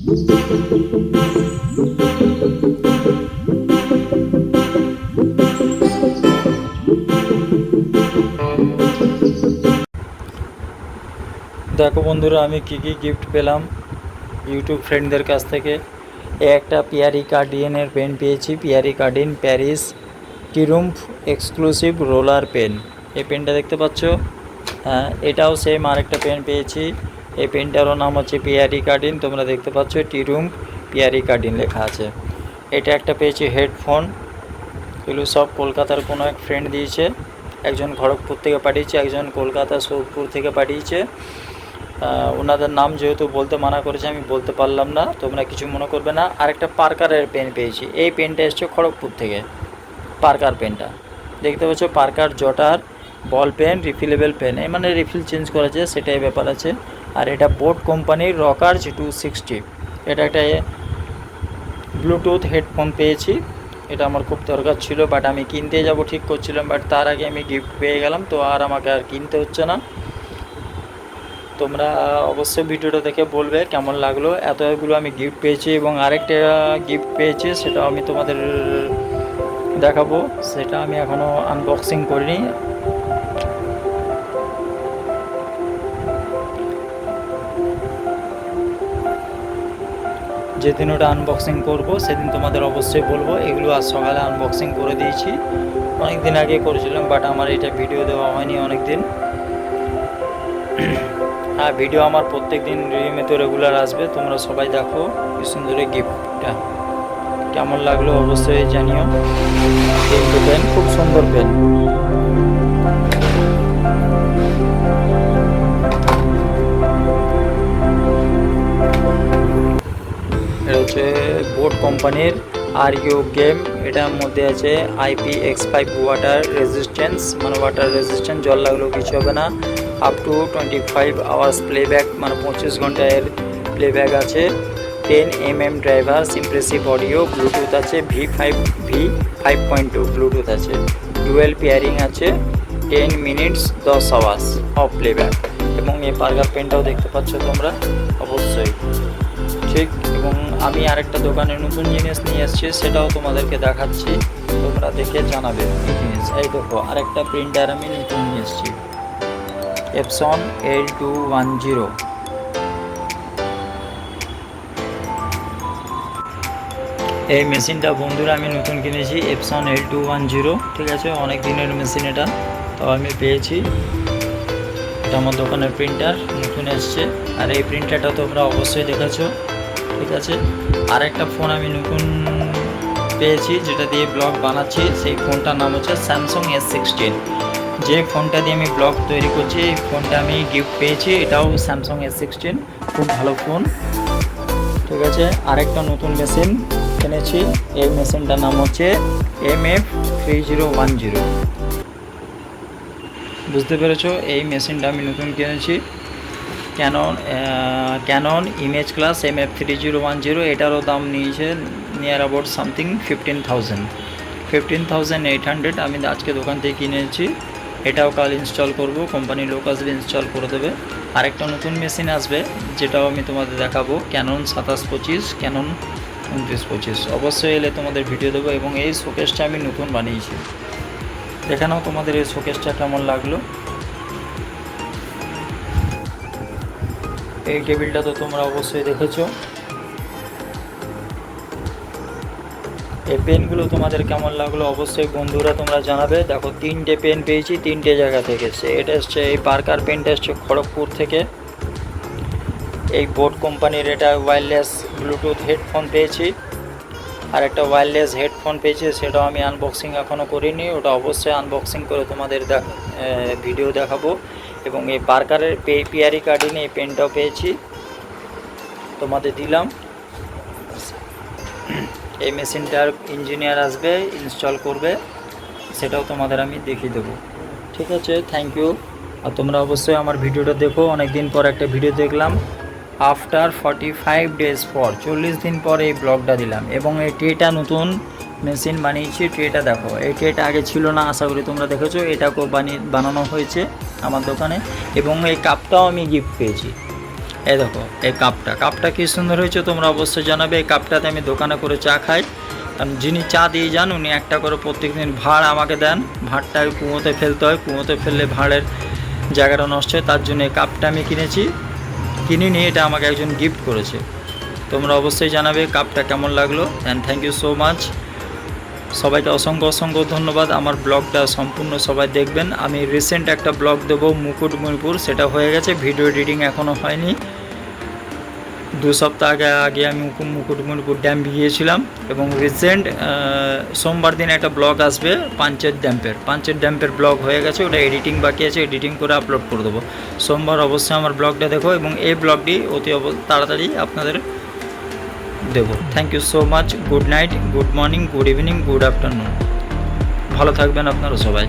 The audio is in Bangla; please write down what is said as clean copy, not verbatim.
দেখো বন্ধুরা, আমি কি গিফট পেলাম ইউটিউব ফ্রেন্ডদের কাছ থেকে। একটা পিয়ারি কার্ডিয়ানের পেন পেয়েছি, Pierre Cardin Paris Triumph exclusive roller pen. এই পেনটা দেখতে পাচ্ছ, হ্যাঁ এটাও সেম আরেকটা পেন পেয়েছি। এই পেনটারও নাম হচ্ছে পিয়ারি কার্ডিন, তোমরা দেখতে পাচ্ছ টিরুম্ফ পিয়ারি কার্ডিন লেখা আছে। এটা একটা পেয়েছি হেডফোন, এগুলো সব কলকাতার কোনো এক ফ্রেন্ড দিয়েছে। একজন খড়গপুর থেকে পাঠিয়েছে, একজন কলকাতা সোদপুর থেকে পাঠিয়েছে। ওনাদের নাম যেহেতু বলতে মানা করেছে, আমি বলতে পারলাম না, তোমরা কিছু মনে করবে না। আরেকটা পার্কারের পেন পেয়েছি, এই পেনটা এসছে খড়গপুর থেকে। পার্কার পেনটা দেখতে পাচ্ছ, Parker Jotter ball pen, refillable pen, এই মানে রিফিল চেঞ্জ করেছে সেটাই ব্যাপার আছে। আর এটা বোট কোম্পানির রকার্জ 260। এটা একটা ব্লুটুথ হেডফোন পেয়েছি, এটা আমার খুব দরকার ছিল, বাট আমি কিনতে যাব ঠিক করছিলাম, বাট তার আগে আমি গিফট পেয়ে গেলাম, তো আর আমাকে আর কিনতে হচ্ছে না। তোমরা অবশ্যই ভিডিওটা দেখে বলবে কেমন লাগলো। এতগুলো আমি গিফট পেয়েছি এবং আরেকটা গিফট পেয়েছি, সেটাও আমি তোমাদের দেখাবো। সেটা আমি এখনও আনবক্সিং করিনি। যেদিন ওটা আনবক্সিং করব সেদিন তোমাদের অবশ্যই বলবো। এগুলো আজ সকালে আনবক্সিং করে দিয়েছি, অনেক দিন আগে করেছিলাম, বাট আমার এটা ভিডিও দেওয়া হয়নি অনেক দিন। হ্যাঁ, ভিডিও আমার প্রত্যেক দিন নিয়মিত রেগুলার আসবে। তোমরা সবাই দেখো কি সুন্দর এই গিফটটা, কেমন লাগলো অবশ্যই জানিও। তিনটে পেন, খুব সুন্দর পেন। এটা হচ্ছে বোট কোম্পানির আরইউ গেম। এটার মধ্যে আছে IPX5 ওয়াটার রেজিস্ট্যান্স, মানে ওয়াটার রেজিস্ট্যান্স, জল লাগলেও কিছু হবে না। আপ টু 25 আওয়ার্স প্লেব্যাক, মানে 25 ঘন্টা এর প্লেব্যাক আছে। 10mm driver, impressive audio, Bluetooth আছে, V5.2 ব্লুটুথ আছে, ডুয়েল পেয়ারিং আছে, 10 মিনিটস 10 আওয়ার্স অফ প্লেব্যাক। এবং এই পার্কার পেনটাও দেখতে পাচ্ছ তোমরা অবশ্যই ঠিক। এবং আমি আরেকটা দোকানে নতুন জিনিস নিয়ে এসেছি, সেটাও তোমাদেরকে দেখাচ্ছি, তোমরা দেখে জানাবে কি জিনিস। এই দেখো, আরেকটা প্রিন্টার আমি নতুন নিয়ে এসেছি, Epson L210। এই মেশিনটা বন্ধুরা আমি নতুন কিনেছি, Epson L210, ঠিক আছে, অনেক দিনের মেশিন এটা, তো আমি পেয়েছি। এটা আমার দোকানের প্রিন্টার, নতুন এসছে। আর এই প্রিন্টারটা তোমরা অবশ্যই দেখেছো, ঠিক আছে। আর একটা ফোন আমি নতুন পেয়েছি, যেটা দিয়ে ব্লগ বানাচ্ছি, সেই ফোনটার নাম হচ্ছে Samsung S16। যে ফোনটা দিয়ে আমি ব্লগ তৈরি করছি, এই ফোনটা আমি গিফট পেয়েছি, এটাও Samsung S16, খুব ভালো ফোন, ঠিক আছে। আরেকটা নতুন মেশিন কিনেছি, এই মেশিনটার নাম হচ্ছে MF3010। বুঝতে পেরেছো, এই মেশিনটা আমি নতুন কিনেছি, ক্যানন ইমেজ ক্লাস MF3010। এটারও দাম নিয়েছে নিয়ার অ্যাবাউট সামথিং 15,800। আমি আজকে দোকান থেকে কিনেছি। এটাও কাল ইনস্টল করব, কোম্পানির লোক আসবে ইনস্টল করে দেবে। আরেকটা নতুন মেশিন আসবে, যেটাও আমি তোমাদের দেখাবো, ক্যানন 2725, ক্যানন 2925। অবশ্যই এলে তোমাদের ভিডিও দেবো। এবং এই শোকেসটা আমি নতুন বানিয়েছি, দেখে নাও তোমাদের এই শোকেসটা কেমন লাগলো। এই টেবিলটা তো তোমরা অবশ্যই দেখেছো। এই পেনগুলো তোমাদের কেমন লাগলো অবশ্যই বন্ধুরা তোমরা জানাবে। দেখো, 3টে পেন পেয়েছি 3টে জায়গা থেকে। এটা এসছে, এই পার্কার পেনটা এসছে খড়গপুর থেকে। এই বোট কোম্পানির এটা ওয়্যারলেস ব্লুটুথ হেডফোন পেয়েছি। আর একটা ওয়্যারলেস হেডফোন পেয়েছি, সেটাও আমি আনবক্সিং এখনও করিনি, ওটা অবশ্যই আনবক্সিং করে তোমাদের ভিডিও দেখাবো। এবং এই পার্কারের পিয়ারি কার্ডিনে এই পেনটাও পেয়েছি, তোমাদের দিলাম। এই মেশিনটার ইঞ্জিনিয়ার আসবে, ইনস্টল করবে, সেটাও তোমাদের আমি দেখিয়ে দেবো, ঠিক আছে। Thank you. আর তোমরা অবশ্যই আমার ভিডিওটা দেখো। অনেক দিন পর একটা ভিডিও দেখলাম, আফটার 45 ডেজ পর, 40 দিন পর এই ব্লগটা দিলাম। এবং এই ট্রেটা নতুন মেশিন বানিয়েছি, ট্রেটা দেখো, এই ট্রেটা আগে ছিল না, আশা করি তোমরা দেখেছো। এটাকেও বানানো হয়েছে আমার দোকানে। এবং এই কাপটাও আমি গিফট পেয়েছি, এই দেখো এই কাপটা কী সুন্দর হয়েছে, তোমরা অবশ্যই জানাবে। এই কাপটাতে আমি দোকানে করে চা খাই, কারণ যিনি চা দিয়ে যান উনি একটা করে প্রত্যেকদিন ভাঁড় আমাকে দেন। ভাঁড়টা কুয়োতে ফেলতে হয়, কুয়োতে ফেললে ভাঁড়ের জায়গাটা নষ্ট হয়, তার জন্য এই কাপটা আমি কিনেছি। কিনিনি, এটা আমাকে একজন গিফট করেছে। তোমরা অবশ্যই জানাবে কাপটা কেমন লাগলো। And thank you so much. সবাইকে অসংখ্য ধন্যবাদ। আমার ব্লগটা সম্পূর্ণ সবাই দেখবেন। আমি রিসেন্ট একটা ব্লগ দেবো মুকুটমণিপুর, সেটা হয়ে গেছে, ভিডিও এডিটিং এখনও হয়নি। 2 সপ্তাহ আগে আমি মুকুটমণিপুর ড্যাম গিয়েছিলাম, এবং রিসেন্ট সোমবার দিন একটা ব্লগ আসবে পাঞ্চের ড্যাম্পের ব্লগ হয়ে গেছে, ওটা এডিটিং বাকি আছে, এডিটিং করে আপলোড করে দেবো। সোমবার অবশ্যই আমার ব্লগটা দেখো, এবং এই ব্লগটি অতি তাড়াতাড়ি আপনাদের দেবো। Thank you so much. Good night, good morning, good evening, good afternoon. ভালো থাকবেন আপনারা সবাই।